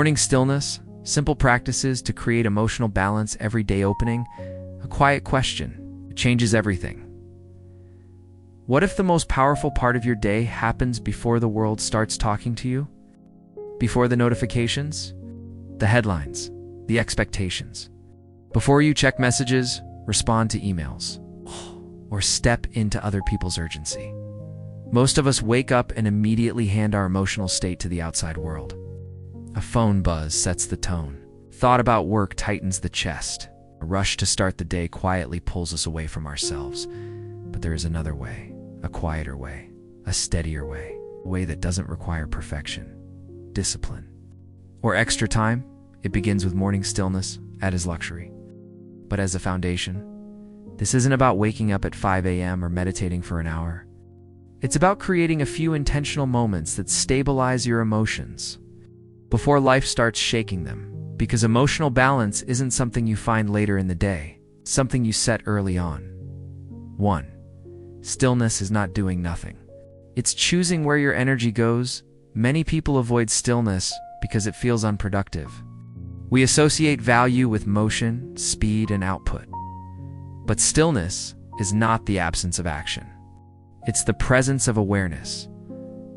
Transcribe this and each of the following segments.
Morning stillness, simple practices to create emotional balance every day. Opening, a quiet question. It changes everything. What if the most powerful part of your day happens before the world starts talking to you? Before the notifications, the headlines, the expectations. Before you check messages, respond to emails, or step into other people's urgency. Most of us wake up and immediately hand our emotional state to the outside world. A phone buzz sets the tone. Thought about work tightens the chest. A rush to start the day quietly pulls us away from ourselves. But there is another way, a quieter way, a steadier way, a way that doesn't require perfection, discipline, or extra time. It begins with morning stillness, as luxury. But as a foundation, this isn't about waking up at 5 a.m. or meditating for an hour. It's about creating a few intentional moments that stabilize your emotions before life starts shaking them. Because emotional balance isn't something you find later in the day, it's something you set early on. 1. Stillness is not doing nothing. It's choosing where your energy goes. Many people avoid stillness because it feels unproductive. We associate value with motion, speed, and output. But stillness is not the absence of action. It's the presence of awareness.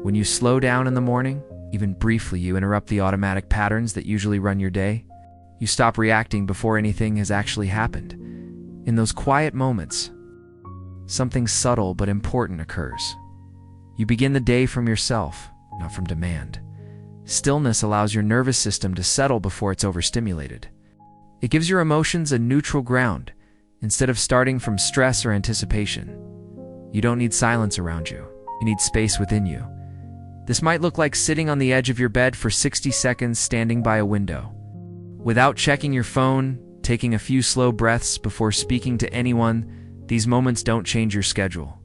When you slow down in the morning, even briefly, you interrupt the automatic patterns that usually run your day. You stop reacting before anything has actually happened. In those quiet moments, something subtle but important occurs. You begin the day from yourself, not from demand. Stillness allows your nervous system to settle before it's overstimulated. It gives your emotions a neutral ground, instead of starting from stress or anticipation. You don't need silence around you. You need space within you. This might look like sitting on the edge of your bed for 60 seconds standing by a window. Without checking your phone, taking a few slow breaths before speaking to anyone. These moments don't change your schedule.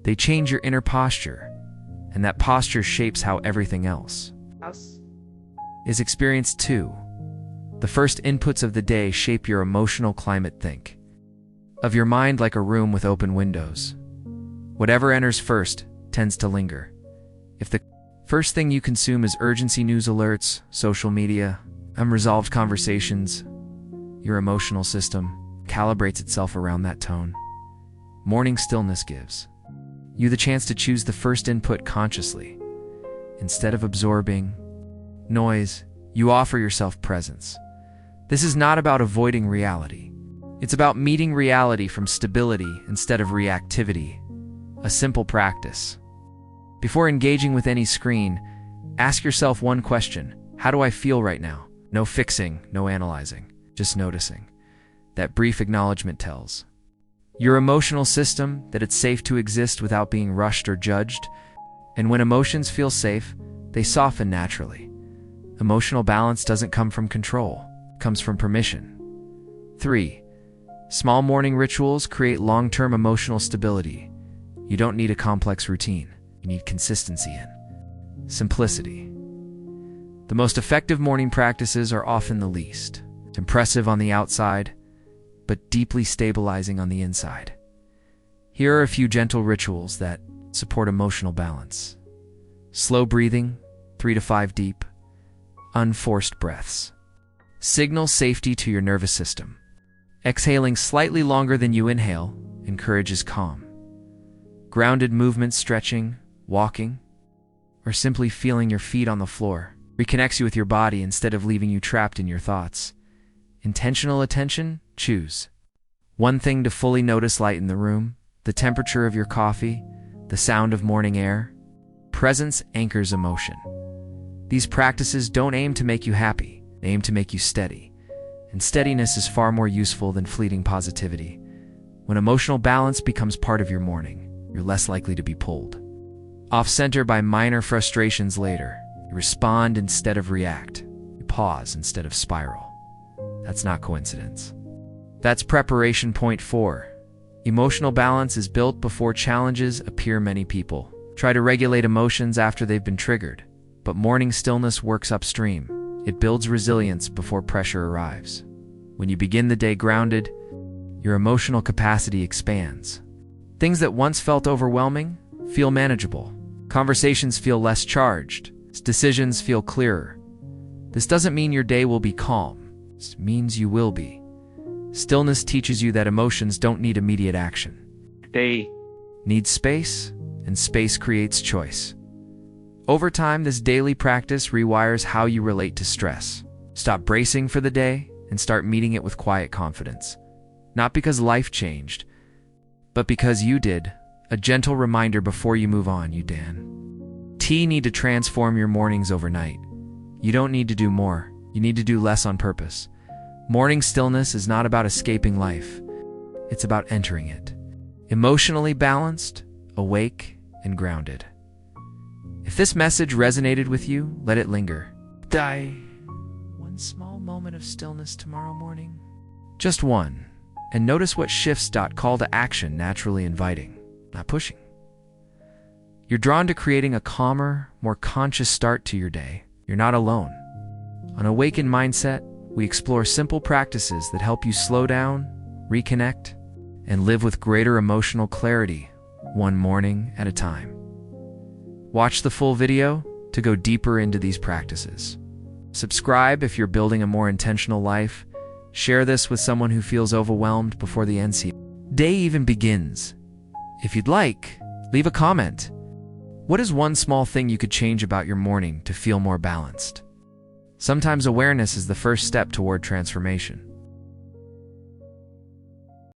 They change your inner posture, and that posture shapes how everything else is experienced too. The first inputs of the day shape your emotional climate. Think of your mind like a room with open windows. Whatever enters first tends to linger. If the first thing you consume is urgency news alerts, social media, unresolved conversations, your emotional system calibrates itself around that tone. Morning stillness gives you the chance to choose the first input consciously. Instead of absorbing noise, you offer yourself presence. This is not about avoiding reality. It's about meeting reality from stability instead of reactivity. A simple practice. Before engaging with any screen, ask yourself one question. How do I feel right now? No fixing, no analyzing, just noticing. That brief acknowledgement tells your emotional system that it's safe to exist without being rushed or judged. And when emotions feel safe, they soften naturally. Emotional balance doesn't come from control, it comes from permission. 3. Small morning rituals create long-term emotional stability. You don't need a complex routine. You need consistency and simplicity. The most effective morning practices are often the least impressive on the outside, but deeply stabilizing on the inside. Here are a few gentle rituals that support emotional balance. Slow breathing, 3 to 5 deep, unforced breaths. Signal safety to your nervous system. Exhaling slightly longer than you inhale encourages calm. Grounded movement, stretching, walking, or simply feeling your feet on the floor reconnects you with your body instead of leaving you trapped in your thoughts. Intentional attention, choose one thing to fully notice: light in the room, the temperature of your coffee, the sound of morning air. Presence anchors emotion. These practices don't aim to make you happy, they aim to make you steady. And steadiness is far more useful than fleeting positivity. When emotional balance becomes part of your morning, you're less likely to be pulled off-center by minor frustrations later. You respond instead of react. You pause instead of spiral. That's not coincidence. That's preparation. Point 4. Emotional balance is built before challenges appear. Many people try to regulate emotions after they've been triggered, but morning stillness works upstream. It builds resilience before pressure arrives. When you begin the day grounded, your emotional capacity expands. Things that once felt overwhelming feel manageable. Conversations feel less charged. Decisions feel clearer. This doesn't mean your day will be calm. It means you will be. Stillness teaches you that emotions don't need immediate action. They Need space, and space creates choice. Over time, this daily practice rewires how you relate to stress. Stop bracing for the day and start meeting it with quiet confidence. Not because life changed, but because you did. A gentle reminder before you move on, you need to transform your mornings overnight. You don't need to do more. You need to do less on purpose. Morning stillness is not about escaping life. It's about entering it. Emotionally balanced, awake, and grounded. If this message resonated with you, let it linger. One small moment of stillness tomorrow morning. Just one. And notice what shifts. Call to action naturally inviting, not pushing. You're drawn to creating a calmer, more conscious start to your day. You're not alone. On Awaken Mindset, we explore simple practices that help you slow down, reconnect, and live with greater emotional clarity, one morning at a time. Watch the full video to go deeper into these practices. Subscribe if you're building a more intentional life. Share this with someone who feels overwhelmed before the day even begins. If you'd like, leave a comment. What is one small thing you could change about your morning to feel more balanced? Sometimes awareness is the first step toward transformation.